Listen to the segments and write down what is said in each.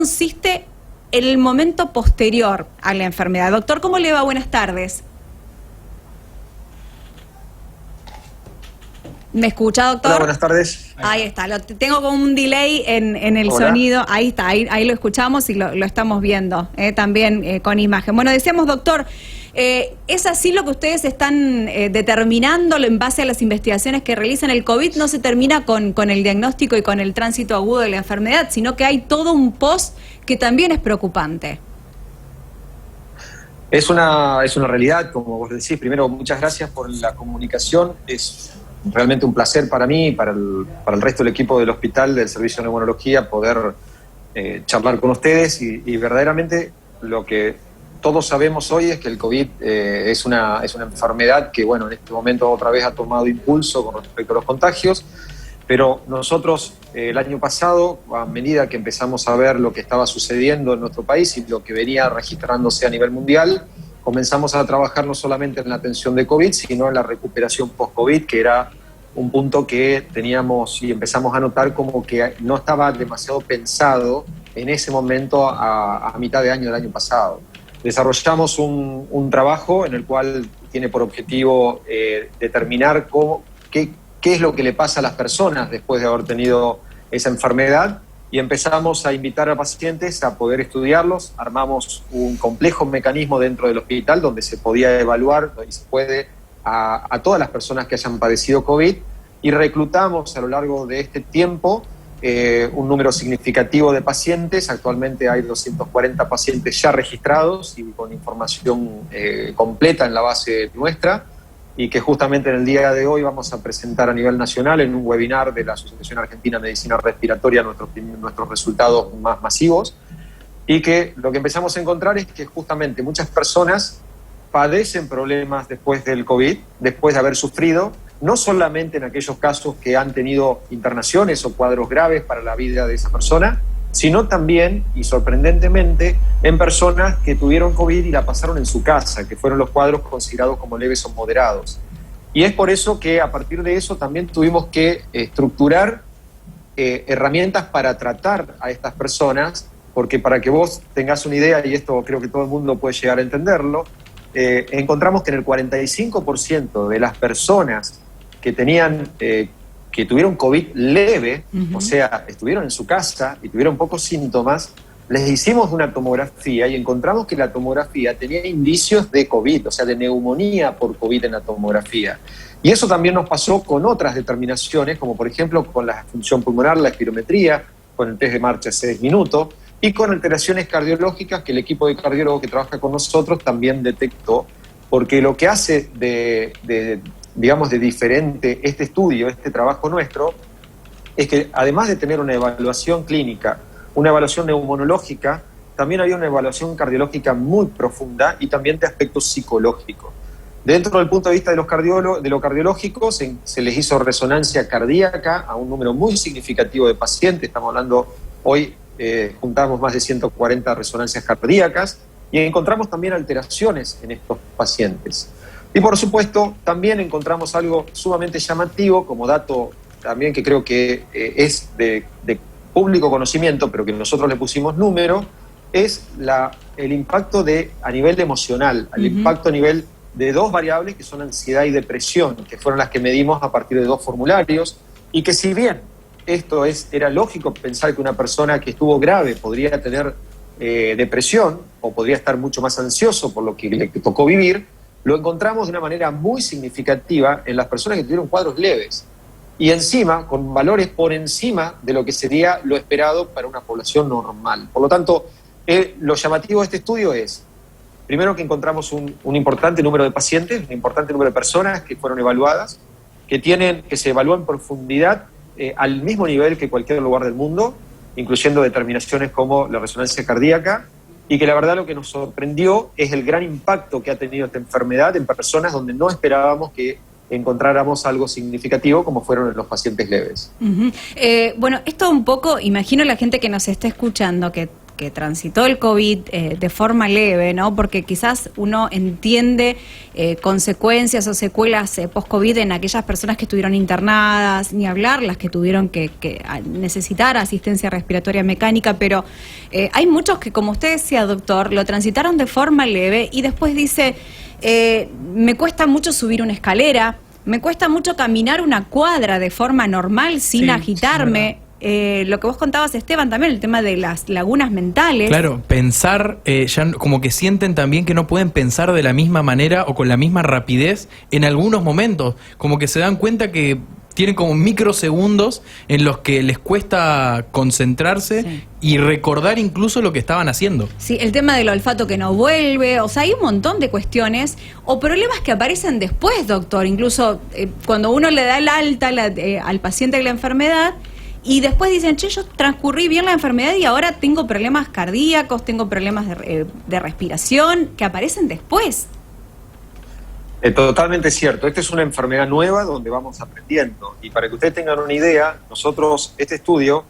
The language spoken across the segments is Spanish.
consiste el momento posterior a la enfermedad? Doctor, ¿cómo le va? Buenas tardes. ¿Me escucha, doctor? Hola, buenas tardes. Ahí está, tengo como un delay en el sonido, ahí está, ahí lo escuchamos y lo estamos viendo, también con imagen. Bueno, decíamos, doctor, ¿es así lo que ustedes están determinando en base a las investigaciones que realizan? El COVID no se termina con el diagnóstico y con el tránsito agudo de la enfermedad, sino que hay todo un post que también es preocupante. Es una realidad, como vos decís. Primero, muchas gracias por la comunicación. Es realmente un placer para mí y para el resto del equipo del hospital, del Servicio de Neumonología, poder charlar con ustedes y verdaderamente lo que todos sabemos hoy es que el COVID es una enfermedad que, bueno, en este momento otra vez ha tomado impulso con respecto a los contagios, pero nosotros el año pasado, a medida que empezamos a ver lo que estaba sucediendo en nuestro país y lo que venía registrándose a nivel mundial, comenzamos a trabajar no solamente en la atención de COVID, sino en la recuperación post-COVID, que era un punto que teníamos y empezamos a notar como que no estaba demasiado pensado en ese momento a mitad de año del año pasado. Desarrollamos un trabajo en el cual tiene por objetivo determinar qué es lo que le pasa a las personas después de haber tenido esa enfermedad, y empezamos a invitar a pacientes a poder estudiarlos. Armamos un complejo mecanismo dentro del hospital donde se podía evaluar y se puede a todas las personas que hayan padecido COVID, y reclutamos a lo largo de este tiempo un número significativo de pacientes. Actualmente hay 240 pacientes ya registrados y con información completa en la base nuestra, y que justamente en el día de hoy vamos a presentar a nivel nacional en un webinar de la Asociación Argentina de Medicina Respiratoria nuestros resultados más masivos, y que lo que empezamos a encontrar es que justamente muchas personas padecen problemas después del COVID, después de haber sufrido, no solamente en aquellos casos que han tenido internaciones o cuadros graves para la vida de esa persona, sino también, y sorprendentemente, en personas que tuvieron COVID y la pasaron en su casa, que fueron los cuadros considerados como leves o moderados. Y es por eso que a partir de eso también tuvimos que estructurar herramientas para tratar a estas personas, porque para que vos tengas una idea, y esto creo que todo el mundo puede llegar a entenderlo, encontramos que en el 45% de las personas que que tuvieron COVID leve, o sea, estuvieron en su casa y tuvieron pocos síntomas, les hicimos una tomografía y encontramos que la tomografía tenía indicios de COVID, o sea, de neumonía por COVID en la tomografía. Y eso también nos pasó con otras determinaciones, como por ejemplo con la función pulmonar, la espirometría, con el test de marcha de 6 minutos, y con alteraciones cardiológicas que el equipo de cardiólogos que trabaja con nosotros también detectó, porque lo que hace digamos, de diferente este estudio, este trabajo nuestro, es que además de tener una evaluación clínica, una evaluación neumonológica, también había una evaluación cardiológica muy profunda y también de aspectos psicológicos. Dentro del punto de vista de lo cardiológico, se les hizo resonancia cardíaca a un número muy significativo de pacientes. Estamos hablando hoy, juntamos más de 140 resonancias cardíacas y encontramos también alteraciones en estos pacientes. Y por supuesto, también encontramos algo sumamente llamativo, como dato también que creo que es de público conocimiento, pero que nosotros le pusimos número, es el impacto a nivel emocional, el impacto a nivel de dos variables que son ansiedad y depresión, que fueron las que medimos a partir de 2 formularios, y que si bien esto era lógico pensar que una persona que estuvo grave podría tener depresión o podría estar mucho más ansioso por lo que le tocó vivir, lo encontramos de una manera muy significativa en las personas que tuvieron cuadros leves y encima con valores por encima de lo que sería lo esperado para una población normal. Por lo tanto, lo llamativo de este estudio es, primero, que encontramos un importante número de pacientes, un importante número de personas que fueron evaluadas, que se evalúan en profundidad al mismo nivel que cualquier lugar del mundo, incluyendo determinaciones como la resonancia cardíaca, y que la verdad lo que nos sorprendió es el gran impacto que ha tenido esta enfermedad en personas donde no esperábamos que encontráramos algo significativo como fueron en los pacientes leves. Bueno, esto un poco, imagino la gente que nos está escuchando, que que transitó el COVID de forma leve, ¿no? Porque quizás uno entiende consecuencias o secuelas post-COVID en aquellas personas que estuvieron internadas, ni hablar las que tuvieron que necesitar asistencia respiratoria mecánica, pero hay muchos que, como usted decía, doctor, lo transitaron de forma leve y después dice, me cuesta mucho subir una escalera, me cuesta mucho caminar una cuadra de forma normal sin agitarme. Lo que vos contabas, Esteban, también el tema de las lagunas mentales. Claro, pensar, ya como que sienten también que no pueden pensar de la misma manera o con la misma rapidez en algunos momentos, como que se dan cuenta que tienen como microsegundos en los que les cuesta concentrarse y recordar incluso lo que estaban haciendo. Sí, el tema del olfato que no vuelve, o sea, hay un montón de cuestiones o problemas que aparecen después, doctor, incluso cuando uno le da el alta al paciente de la enfermedad y después dicen, che, yo transcurrí bien la enfermedad y ahora tengo problemas cardíacos, tengo problemas de respiración que aparecen después. Totalmente cierto. Esta es una enfermedad nueva donde vamos aprendiendo. Y para que ustedes tengan una idea, este estudio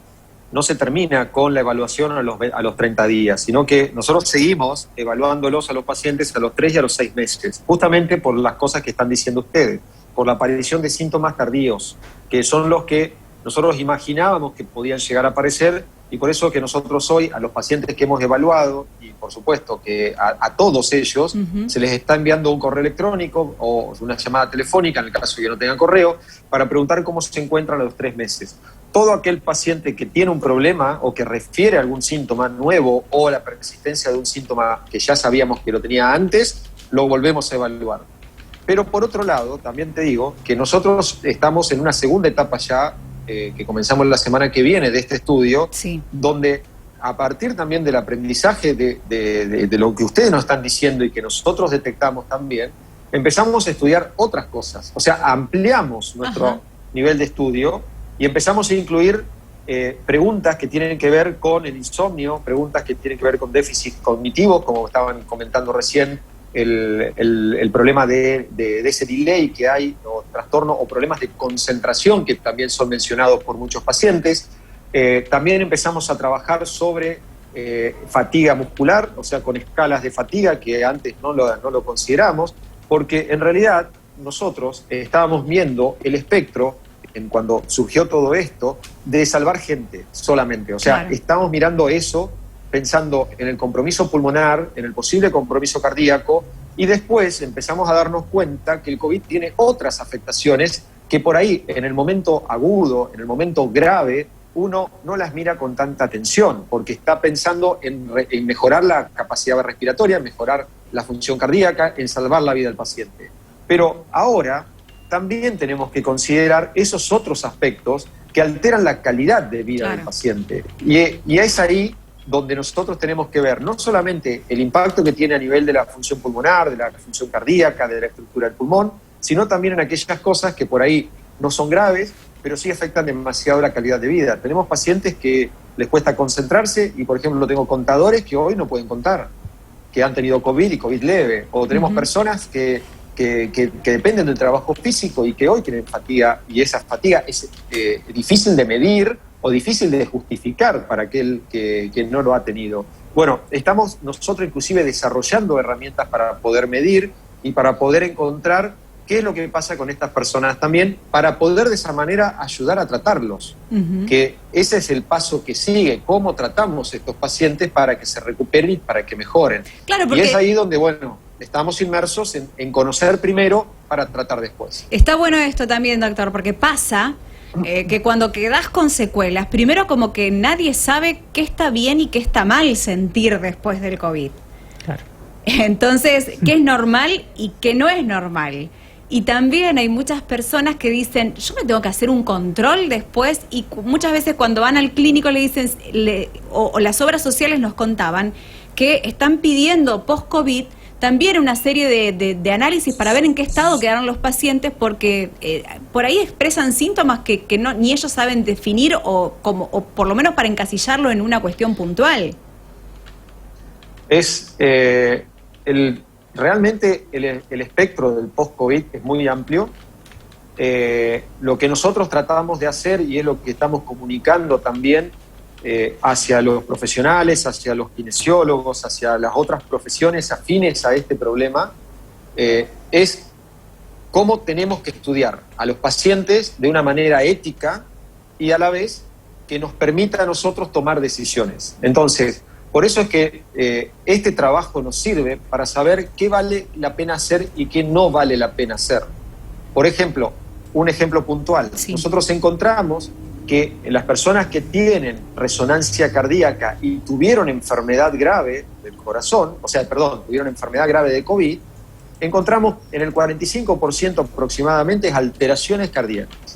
no se termina con la evaluación a los 30 días, sino que nosotros seguimos evaluándolos a los pacientes a los 3 y a los 6 meses, justamente por las cosas que están diciendo ustedes, por la aparición de síntomas tardíos, que son los que nosotros imaginábamos que podían llegar a aparecer, y por eso que nosotros hoy a los pacientes que hemos evaluado, y por supuesto que a todos ellos, se les está enviando un correo electrónico o una llamada telefónica, en el caso de que no tengan correo, para preguntar cómo se encuentran a los 3 meses. Todo aquel paciente que tiene un problema o que refiere a algún síntoma nuevo o la persistencia de un síntoma que ya sabíamos que lo tenía antes, lo volvemos a evaluar. Pero por otro lado, también te digo que nosotros estamos en una segunda etapa ya, que comenzamos la semana que viene de este estudio, donde a partir también del aprendizaje de lo que ustedes nos están diciendo y que nosotros detectamos también, empezamos a estudiar otras cosas. O sea, ampliamos nuestro nivel de estudio y empezamos a incluir preguntas que tienen que ver con el insomnio, preguntas que tienen que ver con déficit cognitivo, como estaban comentando recién, el problema de ese delay que hay, o trastorno, o problemas de concentración que también son mencionados por muchos pacientes. También empezamos a trabajar sobre fatiga muscular, o sea, con escalas de fatiga que antes no lo consideramos, porque en realidad nosotros estábamos viendo el espectro, cuando surgió todo esto, de salvar gente solamente. O sea, estamos mirando eso, pensando en el compromiso pulmonar, en el posible compromiso cardíaco, y después empezamos a darnos cuenta que el COVID tiene otras afectaciones que por ahí, en el momento agudo, en el momento grave, uno no las mira con tanta atención, porque está pensando en mejorar la capacidad respiratoria, en mejorar la función cardíaca, en salvar la vida del paciente. Pero ahora también tenemos que considerar esos otros aspectos que alteran la calidad de vida del paciente. Y es ahí donde nosotros tenemos que ver no solamente el impacto que tiene a nivel de la función pulmonar, de la función cardíaca, de la estructura del pulmón, sino también en aquellas cosas que por ahí no son graves, pero sí afectan demasiado la calidad de vida. Tenemos pacientes que les cuesta concentrarse y, por ejemplo, tengo contadores que hoy no pueden contar, que han tenido COVID y COVID leve, o tenemos personas que dependen del trabajo físico y que hoy tienen fatiga, y esa fatiga es difícil de medir o difícil de justificar para aquel que no lo ha tenido. Bueno, estamos nosotros inclusive desarrollando herramientas para poder medir y para poder encontrar qué es lo que pasa con estas personas también, para poder de esa manera ayudar a tratarlos. Que ese es el paso que sigue, cómo tratamos a estos pacientes para que se recuperen y para que mejoren. Claro, porque... Y es ahí donde, bueno, estamos inmersos en conocer primero para tratar después. Está bueno esto también, doctor, porque pasa que cuando quedás con secuelas, primero como que nadie sabe qué está bien y qué está mal sentir después del COVID. Claro. Entonces, qué es normal y qué no es normal. Y también hay muchas personas que dicen, yo me tengo que hacer un control después, y muchas veces cuando van al clínico le dicen, o las obras sociales nos contaban, que están pidiendo post-COVID también una serie de análisis para ver en qué estado quedaron los pacientes, porque por ahí expresan síntomas que no, ni ellos saben definir o por lo menos para encasillarlo en una cuestión puntual. Es realmente el espectro del post-COVID es muy amplio. Lo que nosotros tratamos de hacer, y es lo que estamos comunicando también, hacia los profesionales, hacia los kinesiólogos, hacia las otras profesiones afines a este problema, es cómo tenemos que estudiar a los pacientes de una manera ética y a la vez que nos permita a nosotros tomar decisiones. Entonces, por eso es que este trabajo nos sirve para saber qué vale la pena hacer y qué no vale la pena hacer. Por ejemplo, un ejemplo puntual. Sí. Nosotros encontramos que las personas que tienen resonancia cardíaca y tuvieron enfermedad grave del corazón, tuvieron enfermedad grave de COVID, encontramos en el 45% aproximadamente alteraciones cardíacas.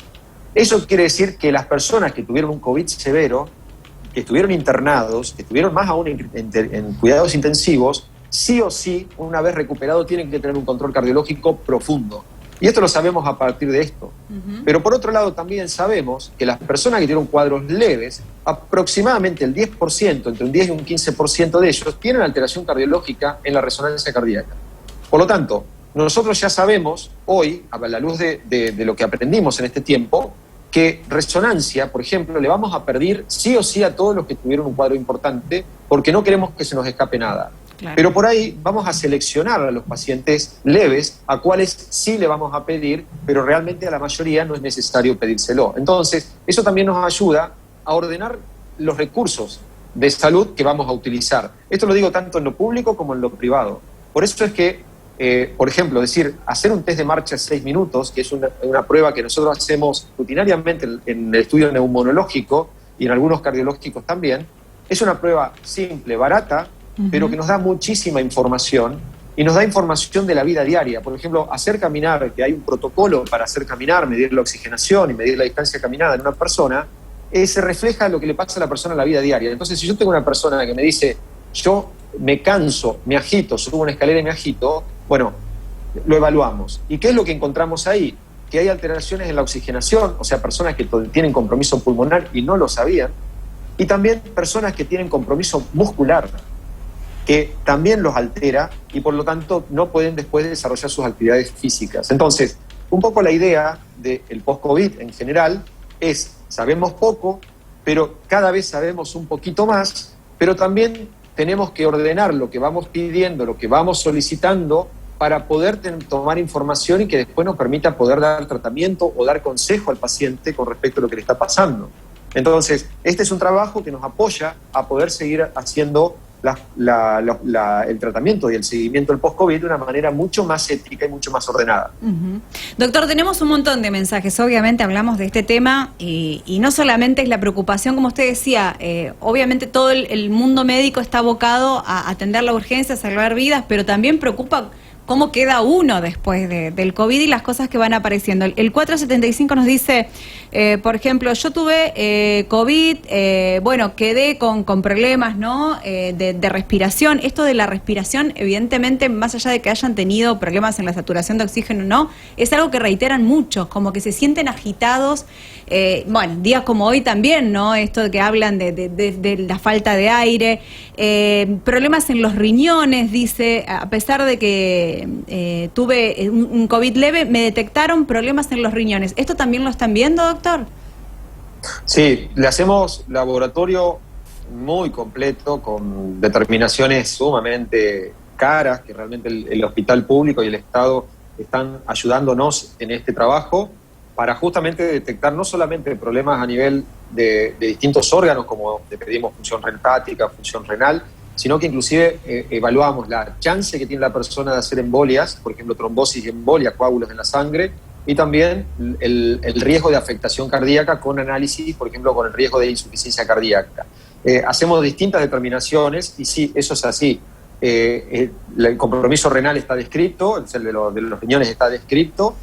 Eso quiere decir que las personas que tuvieron un COVID severo, que estuvieron internados, que estuvieron más aún en cuidados intensivos, sí o sí, una vez recuperado, tienen que tener un control cardiológico profundo. Y esto lo sabemos a partir de esto. Pero por otro lado también sabemos que las personas que tienen cuadros leves, aproximadamente el 10%, entre un 10 y un 15% de ellos, tienen alteración cardiológica en la resonancia cardíaca. Por lo tanto, nosotros ya sabemos hoy, a la luz de lo que aprendimos en este tiempo, que resonancia, por ejemplo, le vamos a pedir sí o sí a todos los que tuvieron un cuadro importante, porque no queremos que se nos escape nada. Claro. Pero por ahí vamos a seleccionar a los pacientes leves, a cuales sí le vamos a pedir, pero realmente a la mayoría no es necesario pedírselo. Entonces, eso también nos ayuda a ordenar los recursos de salud que vamos a utilizar. Esto lo digo tanto en lo público como en lo privado. Por eso es que, por ejemplo, hacer un test de marcha 6 minutos, que es una prueba que nosotros hacemos rutinariamente en el estudio neumonológico y en algunos cardiológicos también, es una prueba simple, barata, pero que nos da muchísima información y nos da información de la vida diaria. Por ejemplo, hacer caminar, que hay un protocolo para hacer caminar, medir la oxigenación y medir la distancia caminada en una persona, se refleja lo que le pasa a la persona en la vida diaria. Entonces, si yo tengo una persona que me dice, yo me canso, me agito, subo una escalera y me agito, bueno, lo evaluamos. ¿Y qué es lo que encontramos ahí? Que hay alteraciones en la oxigenación, o sea, personas que tienen compromiso pulmonar y no lo sabían, y también personas que tienen compromiso muscular, que también los altera y por lo tanto no pueden después desarrollar sus actividades físicas. Entonces, un poco la idea del post-COVID en general es, sabemos poco, pero cada vez sabemos un poquito más, pero también tenemos que ordenar lo que vamos pidiendo, lo que vamos solicitando para poder tomar información y que después nos permita poder dar tratamiento o dar consejo al paciente con respecto a lo que le está pasando. Entonces, este es un trabajo que nos apoya a poder seguir haciendo el tratamiento y el seguimiento del post-COVID de una manera mucho más ética y mucho más ordenada. Doctor, tenemos un montón de mensajes, obviamente hablamos de este tema y no solamente es la preocupación, como usted decía, obviamente todo el mundo médico está abocado a atender la urgencia, a salvar vidas, pero también preocupa cómo queda uno después del COVID y las cosas que van apareciendo. El 475 nos dice, por ejemplo, yo tuve COVID, quedé con problemas, ¿no? De respiración. Esto de la respiración, evidentemente, más allá de que hayan tenido problemas en la saturación de oxígeno, ¿no? Es algo que reiteran muchos, como que se sienten agitados. Días como hoy también, ¿no? Esto de que hablan de la falta de aire. Problemas en los riñones, dice, a pesar de que tuve un COVID leve, me detectaron problemas en los riñones. ¿Esto también lo están viendo, doctor? Sí, le hacemos laboratorio muy completo, con determinaciones sumamente caras, que realmente el hospital público y el Estado están ayudándonos en este trabajo para justamente detectar no solamente problemas a nivel de distintos órganos, como le pedimos función hepática, función renal, sino que inclusive evaluamos la chance que tiene la persona de hacer embolias, por ejemplo, trombosis y embolia, coágulos en la sangre, y también el riesgo de afectación cardíaca con análisis, por ejemplo, con el riesgo de insuficiencia cardíaca. Hacemos distintas determinaciones y sí, eso es así. El compromiso renal está descrito, el de los riñones está descrito,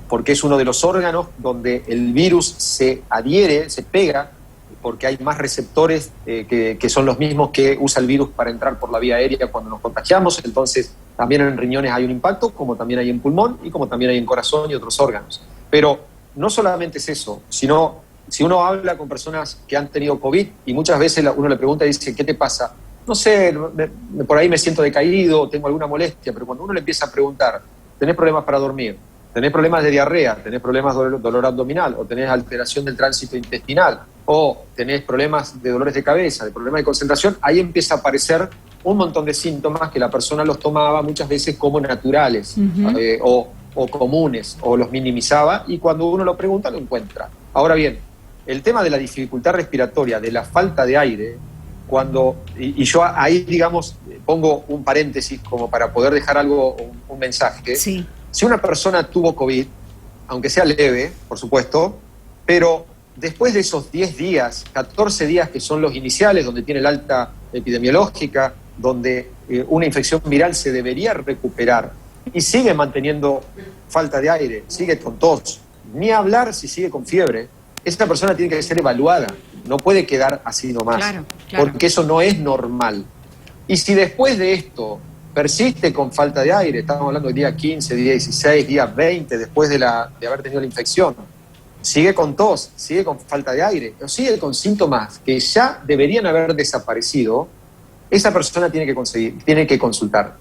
porque es uno de los órganos donde el virus se adhiere, se pega, porque hay más receptores que son los mismos que usa el virus para entrar por la vía aérea cuando nos contagiamos. Entonces, también en riñones hay un impacto, como también hay en pulmón y como también hay en corazón y otros órganos. Pero no solamente es eso, sino si uno habla con personas que han tenido COVID y muchas veces uno le pregunta y dice, ¿qué te pasa? No sé, por ahí me siento decaído, tengo alguna molestia, pero cuando uno le empieza a preguntar, ¿tenés problemas para dormir? ¿Tenés problemas de diarrea? ¿Tenés problemas de dolor abdominal? ¿O tenés alteración del tránsito intestinal? o tenés problemas de dolores de cabeza, de problemas de concentración, ahí empieza a aparecer un montón de síntomas que la persona los tomaba muchas veces como naturales o comunes, o los minimizaba, y cuando uno lo pregunta lo encuentra. Ahora bien, el tema de la dificultad respiratoria, de la falta de aire, y yo ahí, digamos, pongo un paréntesis como para poder dejar algo, un mensaje. Sí. Si una persona tuvo COVID, aunque sea leve, por supuesto, pero después de esos 10 días, 14 días que son los iniciales, donde tiene el alta epidemiológica, donde una infección viral se debería recuperar y sigue manteniendo falta de aire, sigue con tos, ni hablar si sigue con fiebre, esa persona tiene que ser evaluada, no puede quedar así nomás, claro. porque eso no es normal. Y si después de esto persiste con falta de aire, estamos hablando del día 15, día 16, día 20, después de haber tenido la infección, sigue con tos, sigue con falta de aire, o sigue con síntomas que ya deberían haber desaparecido, esa persona tiene que consultar.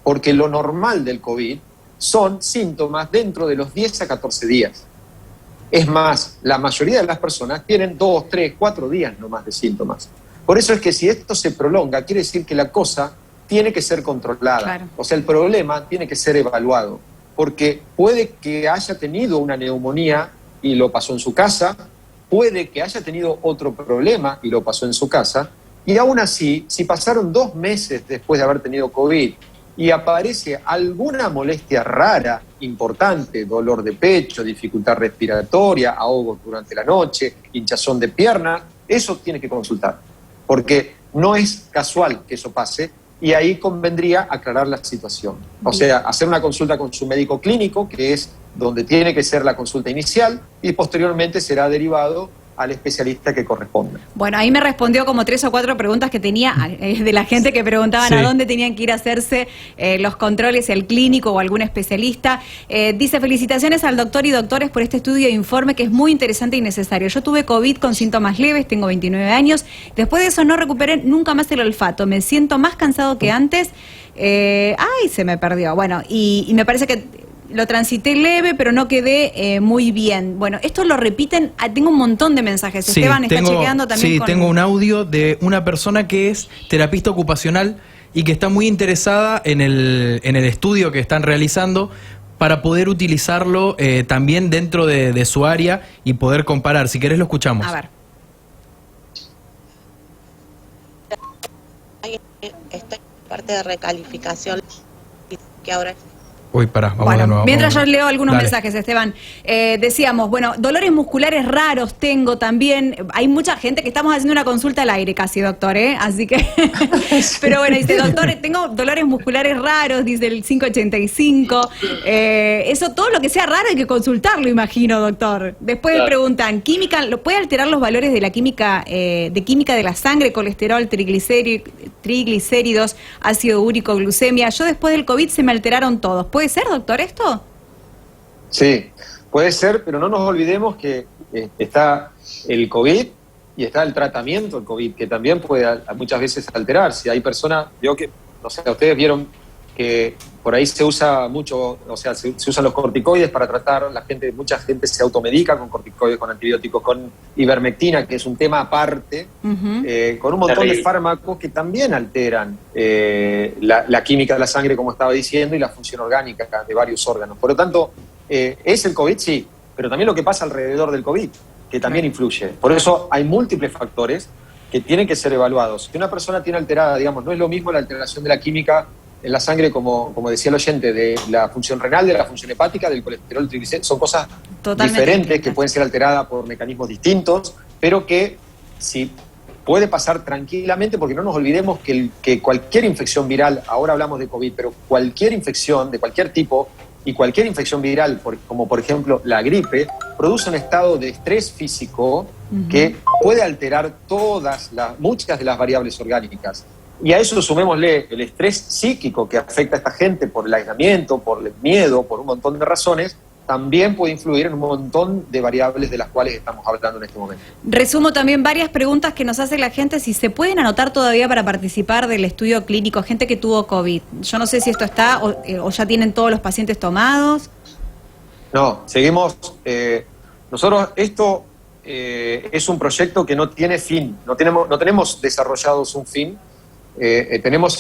Porque lo normal del COVID son síntomas dentro de los 10 a 14 días. Es más, la mayoría de las personas tienen 2, 3, 4 días nomás de síntomas. Por eso es que si esto se prolonga, quiere decir que la cosa tiene que ser controlada. Claro. O sea, el problema tiene que ser evaluado. Porque puede que haya tenido una neumonía y lo pasó en su casa, puede que haya tenido otro problema y lo pasó en su casa, y aún así, si pasaron 2 meses después de haber tenido COVID y aparece alguna molestia rara, importante, dolor de pecho, dificultad respiratoria, ahogo durante la noche, hinchazón de pierna, eso tiene que consultar, porque no es casual que eso pase, y ahí convendría aclarar la situación. O sea, hacer una consulta con su médico clínico, que es donde tiene que ser la consulta inicial, y posteriormente será derivado al especialista que corresponda. Bueno, ahí me respondió como 3 o 4 preguntas que tenía de la gente que preguntaban Sí. a dónde tenían que ir a hacerse los controles, el clínico o algún especialista. Dice, felicitaciones al doctor y doctores por este estudio e informe que es muy interesante y necesario. Yo tuve COVID con síntomas leves, tengo 29 años. Después de eso no recuperé nunca más el olfato. Me siento más cansado que antes. Ay, se me perdió. Bueno, y me parece que lo transité leve, pero no quedé muy bien. Bueno, esto lo repiten, tengo un montón de mensajes. Sí, Esteban está chequeando también. Sí, con... tengo un audio de una persona que es terapista ocupacional y que está muy interesada en el estudio que están realizando para poder utilizarlo también dentro de su área y poder comparar. Si querés lo escuchamos. A ver. Esta parte de recalificación que ahora... Uy, pará, vamos Bueno, de nuevo. mientras yo leo algunos Dale. mensajes, Esteban, decíamos, bueno, dolores musculares raros tengo también. Hay mucha gente que estamos haciendo una consulta al aire casi, doctor, ¿eh? Así que... Pero bueno, dice, doctor, tengo dolores musculares raros, dice el 585. Eso, todo lo que sea raro hay que consultarlo, imagino, doctor. Después le preguntan, ¿química, puede alterar los valores de la química de la sangre, colesterol, triglicéridos, ácido úrico, glucemia? Yo después del COVID se me alteraron todos. ¿Puede ser, doctor, esto? Sí, puede ser, pero no nos olvidemos que está el COVID y está el tratamiento del COVID, que también puede muchas veces alterar. Si hay personas, yo que, no sé, ustedes vieron que por ahí se usa mucho, o sea, se usan los corticoides para tratar, mucha gente se automedica con corticoides, con antibióticos, con ivermectina, que es un tema aparte, con un montón de fármacos que también alteran la química de la sangre, como estaba diciendo, y la función orgánica de varios órganos. Por lo tanto, es el COVID, sí, pero también lo que pasa alrededor del COVID, que también influye. Por eso hay múltiples factores que tienen que ser evaluados. Si una persona tiene alterada, digamos, no es lo mismo la alteración de la química en la sangre, como decía el oyente, de la función renal, de la función hepática, del colesterol, triglicéridos, son cosas Totalmente diferentes que pueden ser alteradas por mecanismos distintos, pero que sí puede pasar tranquilamente, porque no nos olvidemos que cualquier infección viral, ahora hablamos de COVID, pero cualquier infección de cualquier tipo y cualquier infección viral, como por ejemplo la gripe, produce un estado de estrés físico que puede alterar muchas de las variables orgánicas. Y a eso sumémosle el estrés psíquico que afecta a esta gente por el aislamiento, por el miedo, por un montón de razones, también puede influir en un montón de variables de las cuales estamos hablando en este momento. Resumo también varias preguntas que nos hace la gente, si se pueden anotar todavía para participar del estudio clínico, gente que tuvo COVID. Yo no sé si esto está o ya tienen todos los pacientes tomados. No, seguimos. Nosotros esto es un proyecto que no tiene fin, no tenemos desarrollados un fin. Tenemos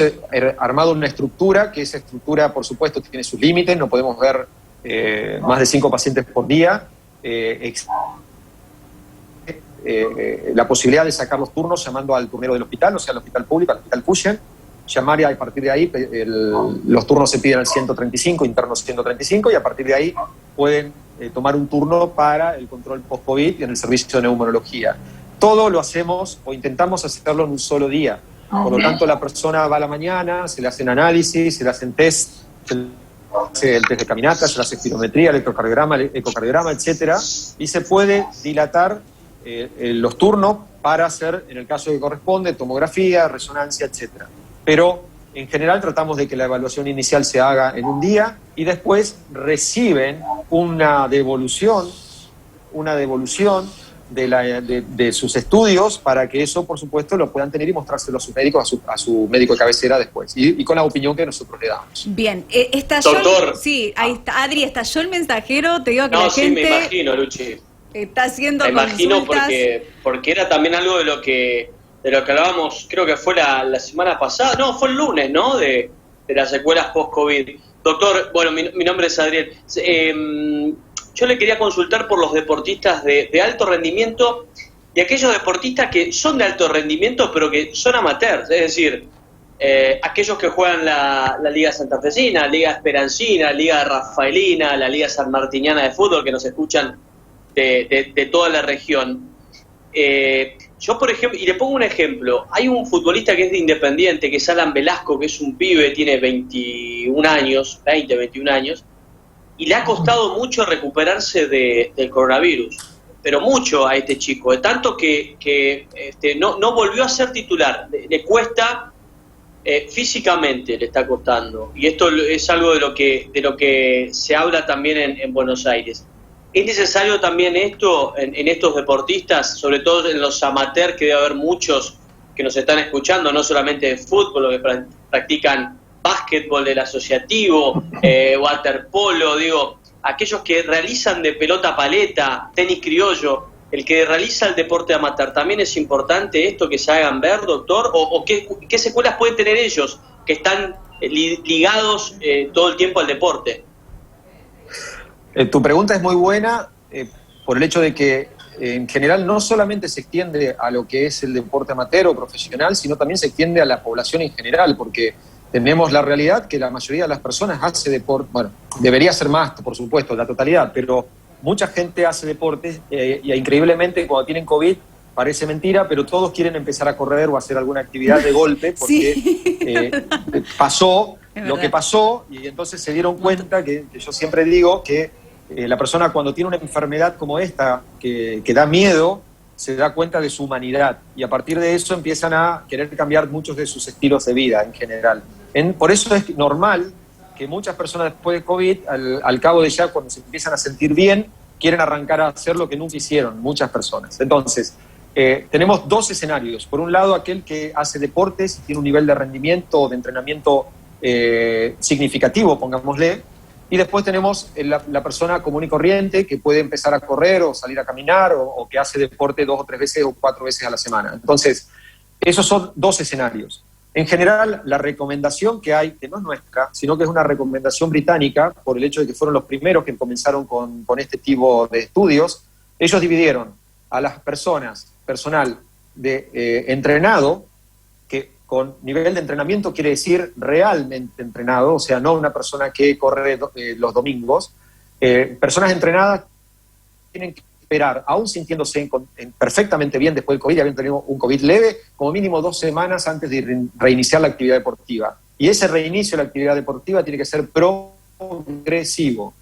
armado una estructura, que esa estructura, por supuesto, tiene sus límites, no podemos ver más de 5 pacientes por día. La posibilidad de sacar los turnos llamando al turnero del hospital, o sea, al hospital público, al hospital Cuyen, llamar y a partir de ahí los turnos se piden al 135, internos 135, y a partir de ahí pueden tomar un turno para el control post-COVID en el servicio de neumonología. Todo lo hacemos o intentamos hacerlo en un solo día. Por lo tanto, la persona va a la mañana, se le hacen análisis, se le hacen test, se le hace el test de caminata, se le hace espirometría, electrocardiograma, ecocardiograma, etcétera, y se puede dilatar los turnos para hacer, en el caso que corresponde, tomografía, resonancia, etcétera. Pero en general tratamos de que la evaluación inicial se haga en un día y después reciben una devolución de sus estudios para que eso, por supuesto, lo puedan tener y mostrárselo a sus médicos, a su médico de cabecera después, y con la opinión que nosotros le damos. Bien, estalló. Doctor. Sí, ahí está. Adri, estalló el mensajero, te digo que la No, sí, gente me imagino, Luchi. está haciendo Me imagino consultas. porque era también algo de lo que hablábamos, creo que fue la semana pasada, no, fue el lunes, ¿no? De las secuelas post-COVID. Doctor, bueno, mi nombre es Adrián. Yo le quería consultar por los deportistas de alto rendimiento y aquellos deportistas que son de alto rendimiento pero que son amateurs, es decir, aquellos que juegan la Liga Santafesina, la Liga Esperancina, la Liga Rafaelina, la Liga Sanmartiniana de fútbol, que nos escuchan de toda la región. Yo, por ejemplo, y le pongo un ejemplo, hay un futbolista que es de Independiente, que es Alan Velasco, que es un pibe, tiene 21 años, y le ha costado mucho recuperarse del coronavirus, pero mucho a este chico, de tanto que no volvió a ser titular, le cuesta, físicamente le está costando, y esto es algo de lo que se habla también en Buenos Aires. ¿Es necesario también esto en estos deportistas, sobre todo en los amateurs, que debe haber muchos que nos están escuchando, no solamente de fútbol, que practican básquetbol del asociativo, waterpolo, digo, aquellos que realizan de pelota paleta, tenis criollo, el que realiza el deporte amateur, ¿también es importante esto que se hagan ver, doctor? ¿O qué secuelas pueden tener ellos que están ligados todo el tiempo al deporte? Tu pregunta es muy buena por el hecho de que en general no solamente se extiende a lo que es el deporte amateur o profesional, sino también se extiende a la población en general, porque tenemos la realidad que la mayoría de las personas hace deporte, bueno, debería ser más, por supuesto, la totalidad, pero mucha gente hace deporte y increíblemente cuando tienen COVID parece mentira, pero todos quieren empezar a correr o hacer alguna actividad de golpe porque sí. Pasó lo que pasó y entonces se dieron cuenta que yo siempre digo que la persona cuando tiene una enfermedad como esta que da miedo, se da cuenta de su humanidad y a partir de eso empiezan a querer cambiar muchos de sus estilos de vida en general. Por eso es normal que muchas personas después de COVID, al cabo de ya cuando se empiezan a sentir bien, quieren arrancar a hacer lo que nunca hicieron, muchas personas. Entonces, tenemos dos escenarios. Por un lado, aquel que hace deportes y tiene un nivel de rendimiento o de entrenamiento significativo, pongámosle, y después tenemos la persona común y corriente que puede empezar a correr o salir a caminar o que hace deporte 2 o 3 veces o 4 veces a la semana. Entonces, esos son dos escenarios. En general, la recomendación que hay, que no es nuestra, sino que es una recomendación británica, por el hecho de que fueron los primeros que comenzaron con este tipo de estudios, ellos dividieron a las personal entrenado, que con nivel de entrenamiento quiere decir realmente entrenado, o sea, no una persona que corre los domingos. Personas entrenadas tienen que esperar, aún sintiéndose perfectamente bien después del COVID, habiendo tenido un COVID leve, como mínimo 2 semanas antes de reiniciar la actividad deportiva. Y ese reinicio de la actividad deportiva tiene que ser progresivo.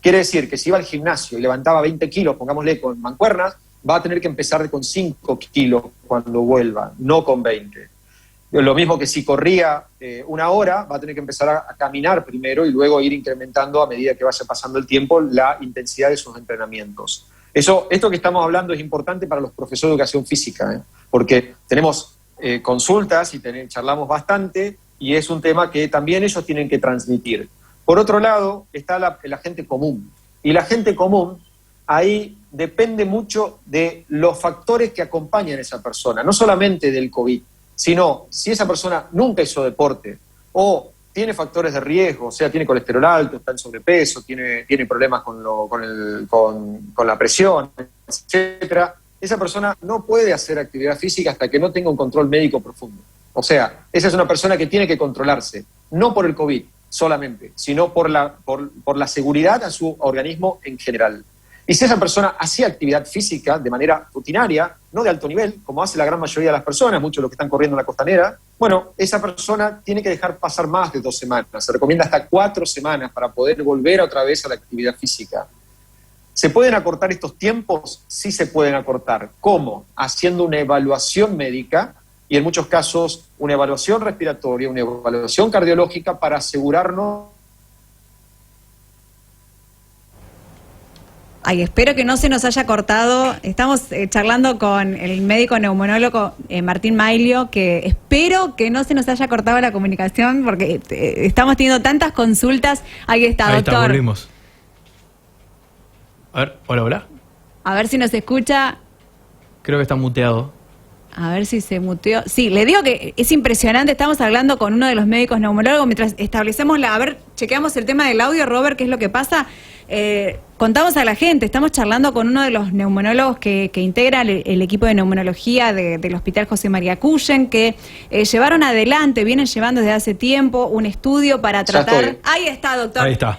Quiere decir que si iba al gimnasio y levantaba 20 kilos, pongámosle con mancuernas, va a tener que empezar con 5 kilos cuando vuelva, no con 20. Lo mismo que si corría 1 hora, va a tener que empezar a caminar primero y luego ir incrementando a medida que vaya pasando el tiempo la intensidad de sus entrenamientos. Esto que estamos hablando es importante para los profesores de educación física, porque tenemos consultas y charlamos bastante y es un tema que también ellos tienen que transmitir. Por otro lado, está la gente común. Y la gente común ahí depende mucho de los factores que acompañan a esa persona, no solamente del COVID, sino si esa persona nunca hizo deporte o tiene factores de riesgo, o sea, tiene colesterol alto, está en sobrepeso, tiene problemas con la presión, etcétera. Esa persona no puede hacer actividad física hasta que no tenga un control médico profundo. O sea, esa es una persona que tiene que controlarse, no por el COVID solamente, sino por la seguridad a su organismo en general. Y si esa persona hacía actividad física de manera rutinaria, no de alto nivel, como hace la gran mayoría de las personas, muchos de los que están corriendo en la costanera, bueno, esa persona tiene que dejar pasar más de 2 semanas. Se recomienda hasta 4 semanas para poder volver otra vez a la actividad física. ¿Se pueden acortar estos tiempos? Sí se pueden acortar. ¿Cómo? Haciendo una evaluación médica y en muchos casos una evaluación respiratoria, una evaluación cardiológica para asegurarnos. Ay, espero que no se nos haya cortado. Estamos charlando con el médico neumonólogo Martín Mailio, que espero que no se nos haya cortado la comunicación porque estamos teniendo tantas consultas. Ahí está, doctor. Ahí está, volvimos. A ver, hola. A ver si nos escucha. Creo que está muteado. A ver si se muteó. Sí, le digo que es impresionante. Estamos hablando con uno de los médicos neumologos mientras establecemos a ver, chequeamos el tema del audio, Robert, qué es lo que pasa. Contamos a la gente, estamos charlando con uno de los neumonólogos que integra el equipo de neumonología del Hospital José María Cuyen, que llevaron adelante, vienen llevando desde hace tiempo un estudio para tratar. Ahí está, doctor. Ahí está.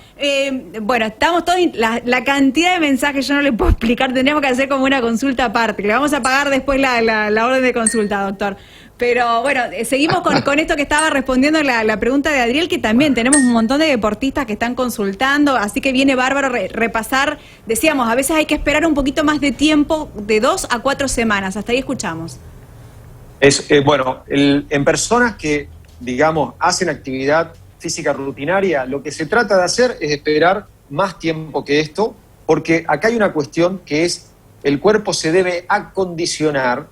Bueno, estamos todos, la cantidad de mensajes yo no le puedo explicar, tendríamos que hacer como una consulta aparte. Le vamos a pagar después la orden de consulta, doctor. Pero bueno, seguimos con esto que estaba respondiendo la pregunta de Adriel, que también tenemos un montón de deportistas que están consultando, así que viene bárbaro repasar. Decíamos, a veces hay que esperar un poquito más de tiempo, de 2 a 4 semanas. Hasta ahí escuchamos. En personas que, digamos, hacen actividad física rutinaria, lo que se trata de hacer es esperar más tiempo que esto, porque acá hay una cuestión que es, el cuerpo se debe acondicionar,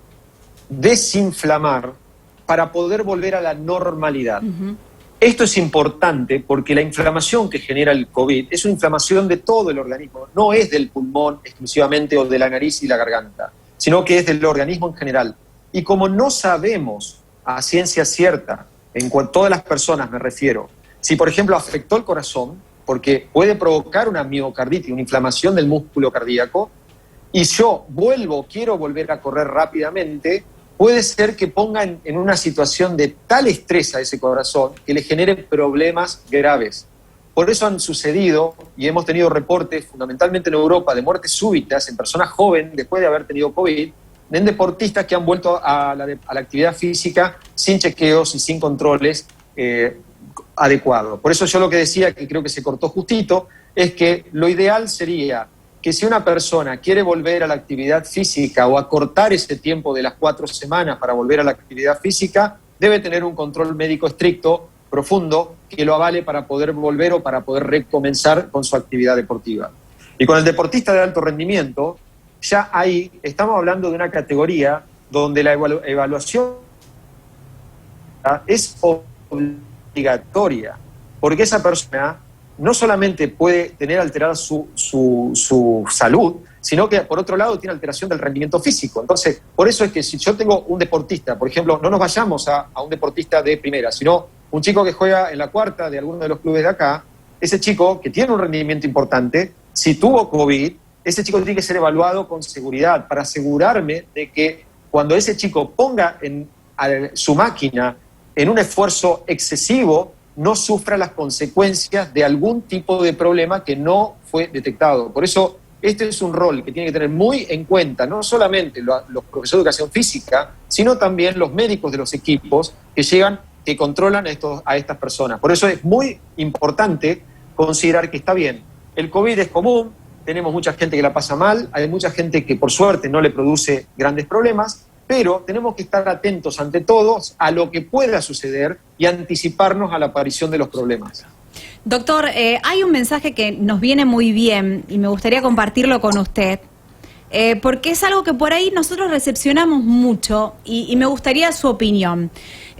desinflamar para poder volver a la normalidad. Esto es importante porque la inflamación que genera el COVID es una inflamación de todo el organismo, no es del pulmón exclusivamente o de la nariz y la garganta, sino que es del organismo en general. Y como no sabemos a ciencia cierta, en todas las personas me refiero, si por ejemplo afectó el corazón, porque puede provocar una miocarditis, una inflamación del músculo cardíaco, y yo quiero volver a correr rápidamente, puede ser que ponga en una situación de tal estrés a ese corazón que le genere problemas graves. Por eso han sucedido, y hemos tenido reportes, fundamentalmente en Europa, de muertes súbitas en personas jóvenes después de haber tenido COVID, en deportistas que han vuelto a la actividad física sin chequeos y sin controles adecuados. Por eso yo lo que decía, que creo que se cortó justito, es que lo ideal sería que si una persona quiere volver a la actividad física o acortar ese tiempo de las 4 semanas para volver a la actividad física, debe tener un control médico estricto, profundo, que lo avale para poder volver o para poder recomenzar con su actividad deportiva. Y con el deportista de alto rendimiento, ya ahí estamos hablando de una categoría donde la evaluación es obligatoria, porque esa persona no solamente puede tener alterada su salud, sino que por otro lado tiene alteración del rendimiento físico. Entonces, por eso es que si yo tengo un deportista, por ejemplo, no nos vayamos a un deportista de primera, sino un chico que juega en la cuarta de alguno de los clubes de acá, ese chico que tiene un rendimiento importante, si tuvo COVID, ese chico tiene que ser evaluado con seguridad para asegurarme de que cuando ese chico ponga su máquina en un esfuerzo excesivo, no sufra las consecuencias de algún tipo de problema que no fue detectado. Por eso, este es un rol que tiene que tener muy en cuenta no solamente los profesores de educación física, sino también los médicos de los equipos que controlan a estas personas. Por eso es muy importante considerar que está bien. El COVID es común, tenemos mucha gente que la pasa mal, hay mucha gente que por suerte no le produce grandes problemas, pero tenemos que estar atentos ante todo a lo que pueda suceder y anticiparnos a la aparición de los problemas. Doctor, hay un mensaje que nos viene muy bien y me gustaría compartirlo con usted, porque es algo que por ahí nosotros recepcionamos mucho y me gustaría su opinión.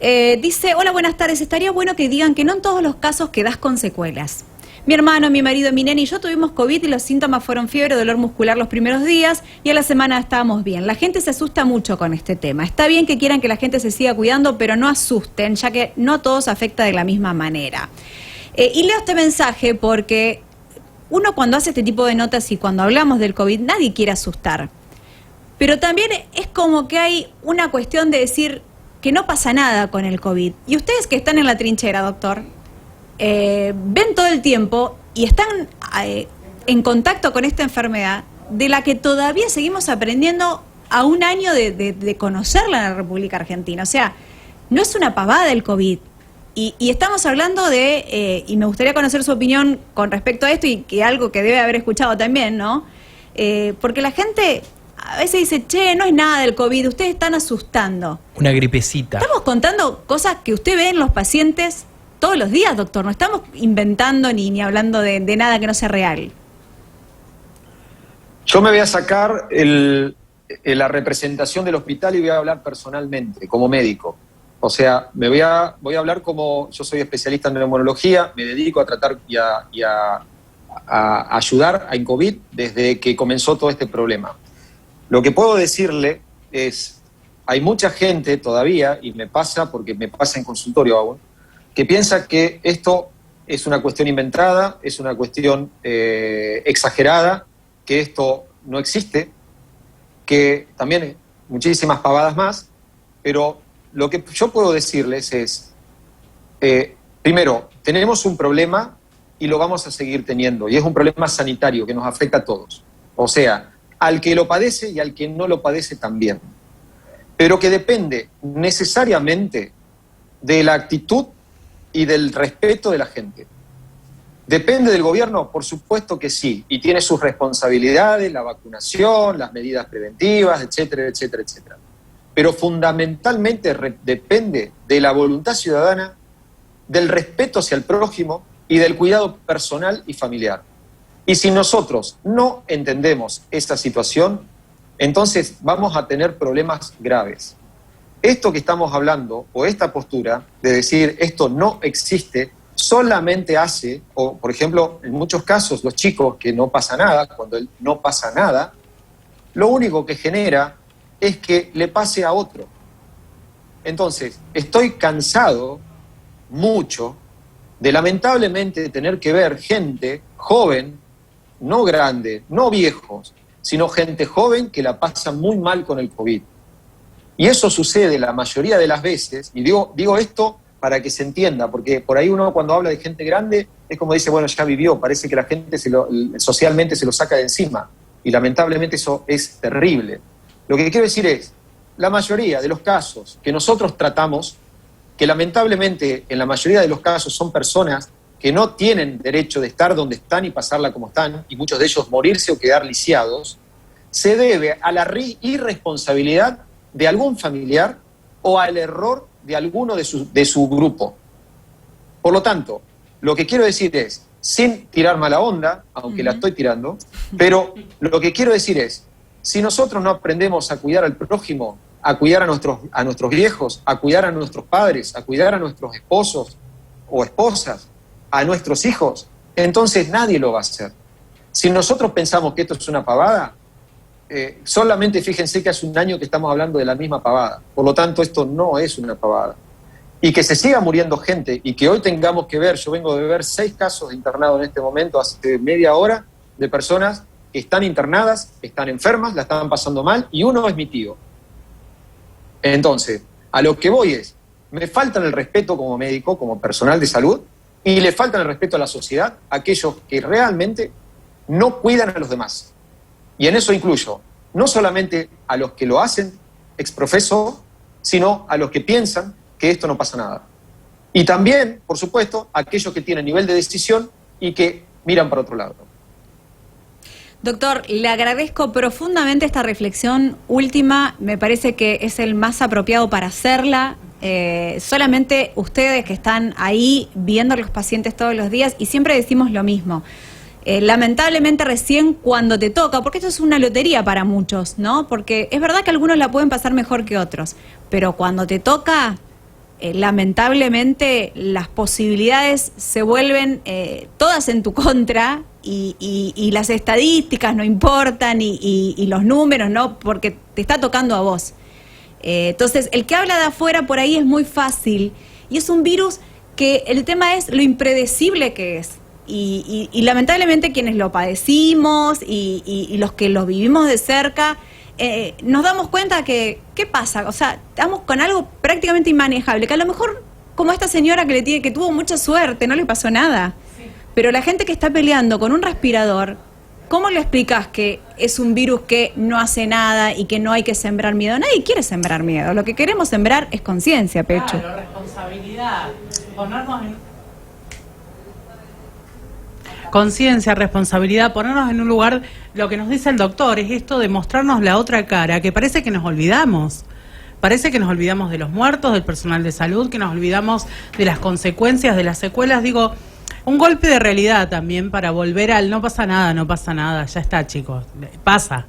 Dice, hola, buenas tardes, estaría bueno que digan que no en todos los casos quedás con secuelas, Mi hermano, mi marido, mi nene y yo tuvimos COVID y los síntomas fueron fiebre, dolor muscular los primeros días y a la semana estábamos bien. La gente se asusta mucho con este tema. Está bien que quieran que la gente se siga cuidando, pero no asusten, ya que no a todos afecta de la misma manera. Y leo este mensaje porque uno cuando hace este tipo de notas y cuando hablamos del COVID, nadie quiere asustar. Pero también es como que hay una cuestión de decir que no pasa nada con el COVID. Y ustedes que están en la trinchera, doctor, ven todo el tiempo y están en contacto con esta enfermedad de la que todavía seguimos aprendiendo a un año de conocerla en la República Argentina. O sea, no es una pavada el COVID. Y estamos hablando de, y me gustaría conocer su opinión con respecto a esto y que algo que debe haber escuchado también, ¿no? Porque la gente a veces dice, che, no es nada del COVID, ustedes están asustando. Una gripecita. Estamos contando cosas que usted ve en los pacientes todos los días, doctor. No estamos inventando ni hablando de nada que no sea real. Yo me voy a sacar la representación del hospital y voy a hablar personalmente, como médico. O sea, voy a hablar como yo soy especialista en neumonología, me dedico a tratar y a ayudar en COVID desde que comenzó todo este problema. Lo que puedo decirle es, hay mucha gente todavía, y me pasa porque me pasa en consultorio aún, que piensa que esto es una cuestión inventada, es una cuestión exagerada, que esto no existe, que también muchísimas pavadas más, pero lo que yo puedo decirles es, primero, tenemos un problema y lo vamos a seguir teniendo, y es un problema sanitario que nos afecta a todos. O sea, al que lo padece y al que no lo padece también. Pero que depende necesariamente de la actitud y del respeto de la gente. ¿Depende del gobierno? Por supuesto que sí, y tiene sus responsabilidades, la vacunación, las medidas preventivas, etcétera, etcétera, etcétera. Pero fundamentalmente depende de la voluntad ciudadana, del respeto hacia el prójimo y del cuidado personal y familiar. Y si nosotros no entendemos esta situación, entonces vamos a tener problemas graves. Esto que estamos hablando, o esta postura de decir esto no existe, solamente hace, o por ejemplo, en muchos casos, los chicos que no pasa nada, cuando no pasa nada, lo único que genera es que le pase a otro. Entonces, estoy cansado mucho de lamentablemente tener que ver gente joven, no grande, no viejos, sino gente joven que la pasa muy mal con el COVID. Y eso sucede la mayoría de las veces, y digo esto para que se entienda, porque por ahí uno cuando habla de gente grande es como dice, bueno, ya vivió, parece que la gente socialmente se lo saca de encima, y lamentablemente eso es terrible. Lo que quiero decir es, la mayoría de los casos que nosotros tratamos, que lamentablemente en la mayoría de los casos son personas que no tienen derecho de estar donde están y pasarla como están, y muchos de ellos morirse o quedar lisiados, se debe a la irresponsabilidad de algún familiar o al error de alguno de su grupo. Por lo tanto, lo que quiero decir es, sin tirar mala onda, aunque la estoy tirando, pero lo que quiero decir es, si nosotros no aprendemos a cuidar al prójimo, a cuidar a nuestros viejos, a cuidar a nuestros padres, a cuidar a nuestros esposos o esposas, a nuestros hijos, entonces nadie lo va a hacer. Si nosotros pensamos que esto es una pavada, solamente fíjense que hace un año que estamos hablando de la misma pavada. Por lo tanto, esto no es una pavada. Y que se siga muriendo gente y que hoy tengamos que ver, yo vengo de ver 6 casos de internado en este momento, hace media hora, de personas que están internadas, están enfermas, la están pasando mal, y uno es mi tío. Entonces, a lo que voy es, me faltan el respeto como médico, como personal de salud, y le faltan el respeto a la sociedad, a aquellos que realmente no cuidan a los demás. Y en eso incluyo no solamente a los que lo hacen exprofeso, sino a los que piensan que esto no pasa nada. Y también, por supuesto, a aquellos que tienen nivel de decisión y que miran para otro lado. Doctor, le agradezco profundamente esta reflexión última, me parece que es el más apropiado para hacerla. Solamente ustedes que están ahí viendo a los pacientes todos los días, y siempre decimos lo mismo, lamentablemente recién cuando te toca, porque esto es una lotería para muchos, ¿no? Porque es verdad que algunos la pueden pasar mejor que otros, pero cuando te toca, lamentablemente las posibilidades se vuelven todas en tu contra y las estadísticas no importan y los números, ¿no? Porque te está tocando a vos. Entonces, el que habla de afuera por ahí es muy fácil y es un virus que el tema es lo impredecible que es. Y lamentablemente quienes lo padecimos y los que lo vivimos de cerca, nos damos cuenta que, ¿qué pasa? O sea, estamos con algo prácticamente inmanejable, que a lo mejor, como esta señora que tuvo mucha suerte, no le pasó nada. Sí. Pero la gente que está peleando con un respirador, ¿cómo le explicas que es un virus que no hace nada y que no hay que sembrar miedo? Nadie quiere sembrar miedo, lo que queremos sembrar es conciencia, Pecho. Claro, responsabilidad, ponernos en... Conciencia, responsabilidad, ponernos en un lugar, lo que nos dice el doctor, es esto de mostrarnos la otra cara, que parece que nos olvidamos. Parece que nos olvidamos de los muertos, del personal de salud, que nos olvidamos de las consecuencias, de las secuelas. Digo, un golpe de realidad también para volver al no pasa nada, ya está, chicos. Pasa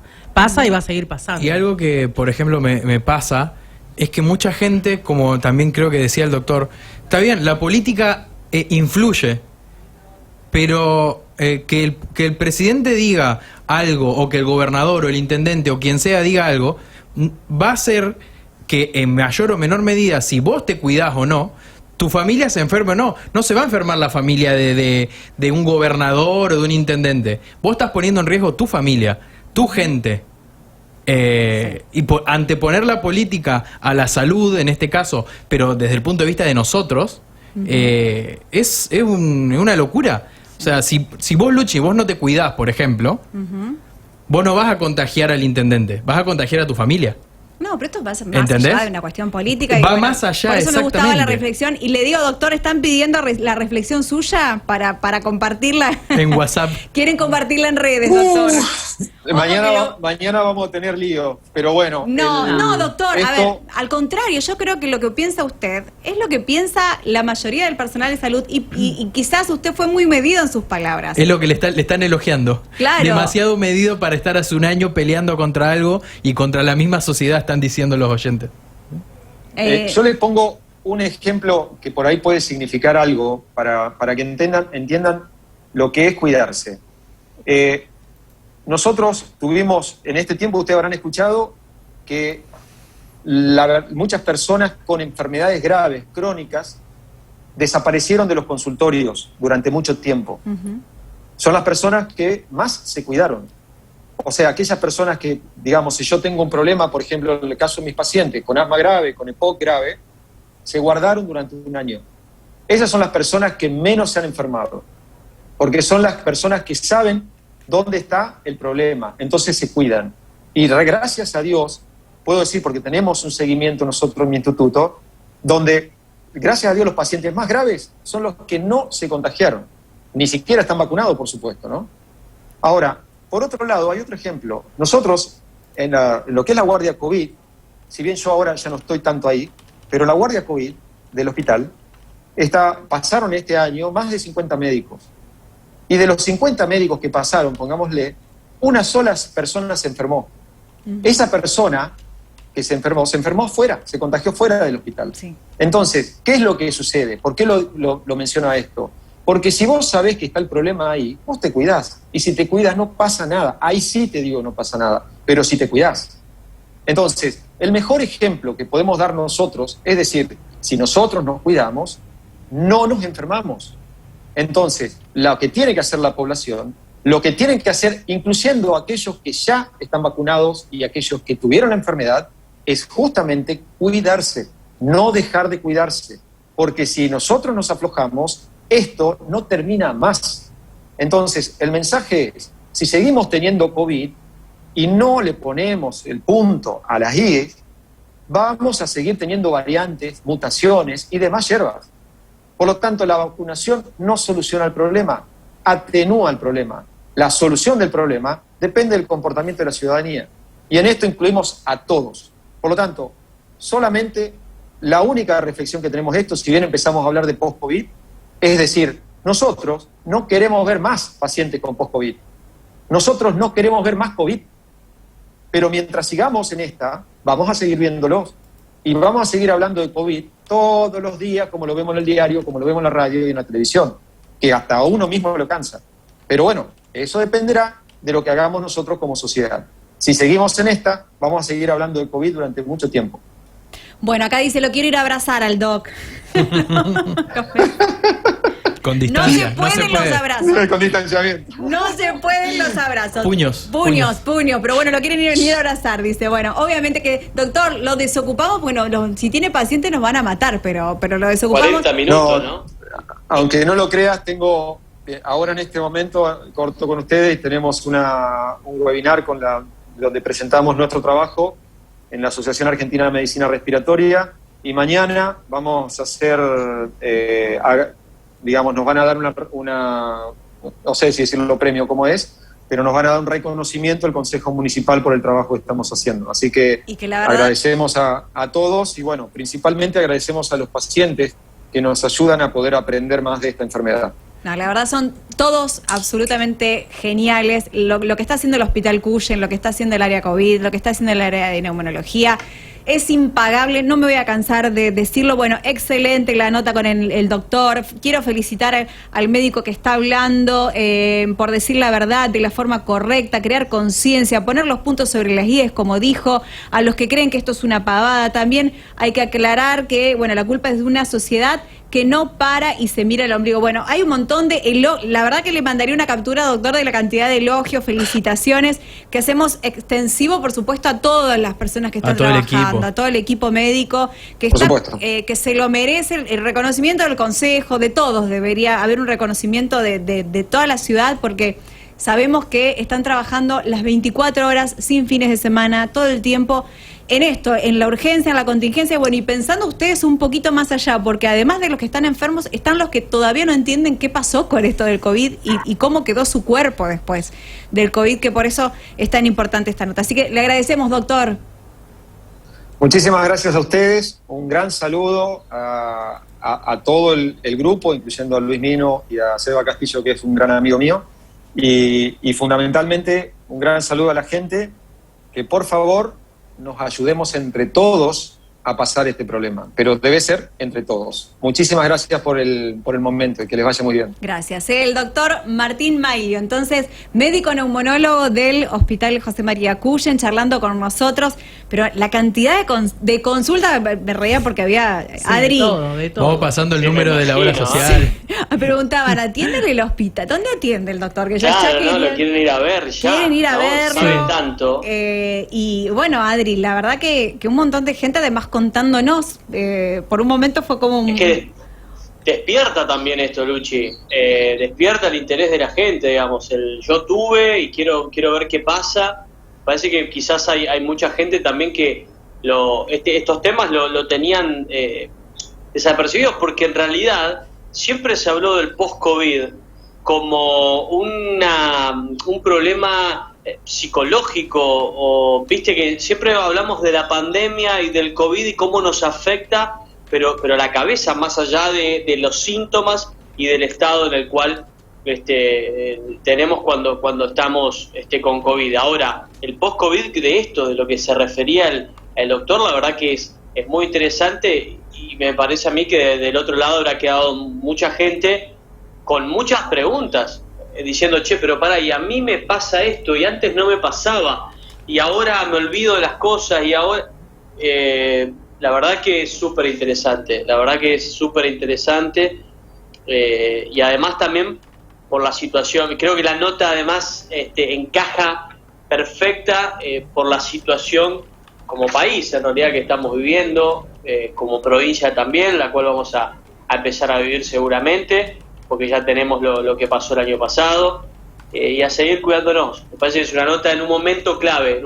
y va a seguir pasando. Y algo que, por ejemplo, me pasa es que mucha gente, como también creo que decía el doctor, está bien, la política influye, pero que el presidente diga algo o que el gobernador o el intendente o quien sea diga algo va a hacer que en mayor o menor medida, si vos te cuidás o no, tu familia se enferme o no. No se va a enfermar la familia de un gobernador o de un intendente. Vos estás poniendo en riesgo tu familia, tu gente. Y anteponer la política a la salud, en este caso, pero desde el punto de vista de nosotros, es una locura. O sea, si vos, Luchi, vos no te cuidás, por ejemplo, vos no vas a contagiar al intendente, vas a contagiar a tu familia. No, pero esto va más allá de una cuestión política. Va más allá, por eso me gustaba la reflexión. Y le digo, doctor, ¿están pidiendo la reflexión suya para compartirla? En WhatsApp. ¿Quieren compartirla en redes, doctor? Mañana vamos a tener lío, pero bueno. No, doctor, a ver, al contrario, yo creo que lo que piensa usted es lo que piensa la mayoría del personal de salud y quizás usted fue muy medido en sus palabras. Es lo que le están elogiando. Claro. Demasiado medido para estar hace un año peleando contra algo y contra la misma sociedad, están diciendo los oyentes. Yo les pongo un ejemplo que por ahí puede significar algo para que entiendan lo que es cuidarse. Nosotros tuvimos, en este tiempo ustedes habrán escuchado que muchas personas con enfermedades graves, crónicas, desaparecieron de los consultorios durante mucho tiempo. Son las personas que más se cuidaron. O sea, aquellas personas que, digamos, si yo tengo un problema, por ejemplo, en el caso de mis pacientes, con asma grave, con EPOC grave, se guardaron durante un año. Esas son las personas que menos se han enfermado, porque son las personas que saben dónde está el problema, entonces se cuidan. Y gracias a Dios, puedo decir, porque tenemos un seguimiento nosotros en mi instituto, donde, gracias a Dios, los pacientes más graves son los que no se contagiaron. Ni siquiera están vacunados, por supuesto, ¿no? Ahora, por otro lado, hay otro ejemplo. Nosotros, en lo que es la guardia COVID, si bien yo ahora ya no estoy tanto ahí, pero la guardia COVID del hospital, pasaron este año más de 50 médicos. Y de los 50 médicos que pasaron, pongámosle, una sola persona se enfermó. Esa persona que se enfermó fuera, se contagió fuera del hospital. Sí. Entonces, ¿qué es lo que sucede? ¿Por qué lo menciono a esto? Porque si vos sabés que está el problema ahí, vos te cuidás. Y si te cuidas no pasa nada. Ahí sí te digo no pasa nada, pero si te cuidás. Entonces, el mejor ejemplo que podemos dar nosotros es decir, si nosotros nos cuidamos, no nos enfermamos. Entonces, lo que tiene que hacer la población, lo que tienen que hacer, incluyendo aquellos que ya están vacunados y aquellos que tuvieron la enfermedad, es justamente cuidarse, no dejar de cuidarse. Porque si nosotros nos aflojamos, esto no termina más. Entonces, el mensaje es, si seguimos teniendo COVID y no le ponemos el punto a las IES, vamos a seguir teniendo variantes, mutaciones y demás hierbas. Por lo tanto, la vacunación no soluciona el problema, atenúa el problema. La solución del problema depende del comportamiento de la ciudadanía. Y en esto incluimos a todos. Por lo tanto, solamente la única reflexión que tenemos esto, si bien empezamos a hablar de post-COVID, es decir, nosotros no queremos ver más pacientes con post-COVID. Nosotros no queremos ver más COVID. Pero mientras sigamos en esta, vamos a seguir viéndolos. Y vamos a seguir hablando de COVID todos los días, como lo vemos en el diario, como lo vemos en la radio y en la televisión, que hasta uno mismo lo cansa. Pero bueno, eso dependerá de lo que hagamos nosotros como sociedad. Si seguimos en esta, vamos a seguir hablando de COVID durante mucho tiempo. Bueno, acá dice, lo quiero ir a abrazar al doc. Con distancia. No se pueden los abrazos. Con distanciamiento. No se pueden los abrazos. Puños. Puños. Pero bueno, lo quieren ir a abrazar, dice. Bueno, obviamente que, doctor, lo desocupamos, bueno, si tiene pacientes nos van a matar, pero lo desocupamos. 40 minutos, ¿no? Aunque no lo creas, tengo, ahora en este momento, corto con ustedes, tenemos un webinar donde presentamos nuestro trabajo en la Asociación Argentina de Medicina Respiratoria, y mañana vamos a hacer, digamos, nos van a dar una no sé si decirlo premio como es, pero nos van a dar un reconocimiento al Consejo Municipal por el trabajo que estamos haciendo. Así que la verdad, agradecemos a todos y bueno, principalmente agradecemos a los pacientes que nos ayudan a poder aprender más de esta enfermedad. No, la verdad son todos absolutamente geniales. Lo que está haciendo el Hospital Cuyen, lo que está haciendo el área COVID, lo que está haciendo el área de neumonología, es impagable, no me voy a cansar de decirlo. Bueno, excelente la nota con el doctor. Quiero felicitar al médico que está hablando por decir la verdad de la forma correcta, crear conciencia, poner los puntos sobre las IES, como dijo. A los que creen que esto es una pavada, también hay que aclarar que, bueno, la culpa es de una sociedad que no para y se mira el ombligo. Bueno, hay un montón de la verdad que le mandaría una captura, doctor, de la cantidad de elogios, felicitaciones que hacemos extensivo, por supuesto, a todas las personas que están trabajando, a todo el equipo médico que está, que se lo merece, el reconocimiento del Consejo, de todos. Debería haber un reconocimiento de toda la ciudad, porque sabemos que están trabajando las 24 horas, sin fines de semana, todo el tiempo, en esto, en la urgencia, en la contingencia. Bueno, y pensando ustedes un poquito más allá, porque además de los que están enfermos, están los que todavía no entienden qué pasó con esto del COVID y cómo quedó su cuerpo después del COVID, que por eso es tan importante esta nota. Así que le agradecemos, doctor. Muchísimas gracias a ustedes, un gran saludo a todo el grupo, incluyendo a Luis Nino y a Seba Castillo, que es un gran amigo mío, y fundamentalmente un gran saludo a la gente, que por favor nos ayudemos entre todos a pasar este problema, pero debe ser entre todos. Muchísimas gracias por el momento y que les vaya muy bien. Gracias. El doctor Martín Maglio, entonces, médico neumonólogo del Hospital José María Cuyen, charlando con nosotros, pero la cantidad de consultas, me reía porque había, sí, Adri, de todo. Vamos pasando el número de la obra social. Sí. Preguntaban, ¿atiende el hospital? ¿Dónde atiende el doctor? Que lo quieren ir a ver ya. Quieren ir a verlo. Saben tanto. Y bueno, Adri, la verdad que un montón de gente además contándonos, por un momento fue como un... Es que despierta también esto, Luchi, despierta el interés de la gente, digamos, yo tuve y quiero ver qué pasa. Parece que quizás hay mucha gente también que estos temas lo tenían desapercibidos, porque en realidad siempre se habló del post-COVID como un problema psicológico, o viste que siempre hablamos de la pandemia y del COVID y cómo nos afecta, pero la cabeza, más allá de los síntomas y del estado en el cual tenemos cuando estamos con COVID. Ahora, el post-COVID de esto, de lo que se refería el doctor, la verdad que es muy interesante, y me parece a mí que del otro lado habrá quedado mucha gente con muchas preguntas, diciendo, che, pero pará, y a mí me pasa esto, y antes no me pasaba, y ahora me olvido de las cosas, y ahora... la verdad que es súper interesante, y además también por la situación, creo que la nota además encaja perfecta por la situación como país, en realidad, que estamos viviendo, como provincia también, la cual vamos a empezar a vivir seguramente, porque ya tenemos lo que pasó el año pasado, y a seguir cuidándonos. Me parece que es una nota en un momento clave,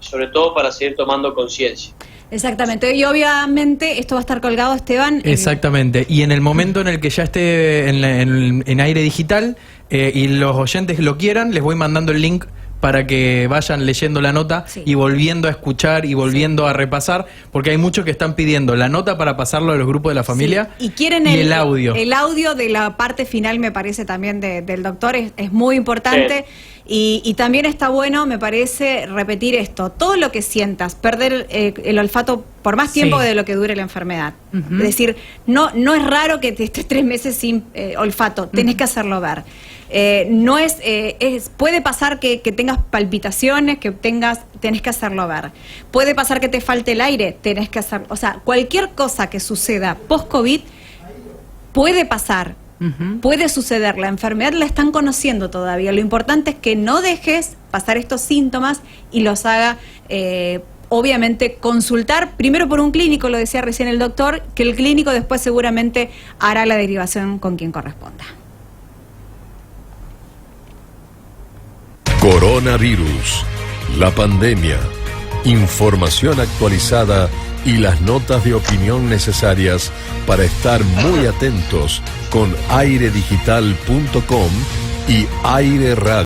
sobre todo para seguir tomando conciencia. Exactamente, y obviamente esto va a estar colgado, Esteban. Exactamente, y en el momento en el que ya esté en aire digital y los oyentes lo quieran, les voy mandando el link para que vayan leyendo la nota, sí, y volviendo a escuchar y volviendo, sí, a repasar, porque hay muchos que están pidiendo la nota para pasarlo a los grupos de la familia, sí, y quieren el audio. El audio de la parte final, me parece también del doctor, es muy importante. Sí. Y también está bueno, me parece, repetir esto. Todo lo que sientas, perder el olfato por más tiempo de lo que dure la enfermedad. Es decir, no es raro que te estés 3 meses sin olfato, tenés que hacerlo ver. Puede pasar que tengas palpitaciones, tenés que hacerlo ver. Puede pasar que te falte el aire, tenés que hacerlo. O sea, cualquier cosa que suceda post-COVID puede pasar. Puede suceder, la enfermedad la están conociendo todavía. Lo importante es que no dejes pasar estos síntomas y los haga, obviamente, consultar primero por un clínico, lo decía recién el doctor, que el clínico después seguramente hará la derivación con quien corresponda. Coronavirus, la pandemia, información actualizada y las notas de opinión necesarias para estar muy atentos con airedigital.com y Aire Radio.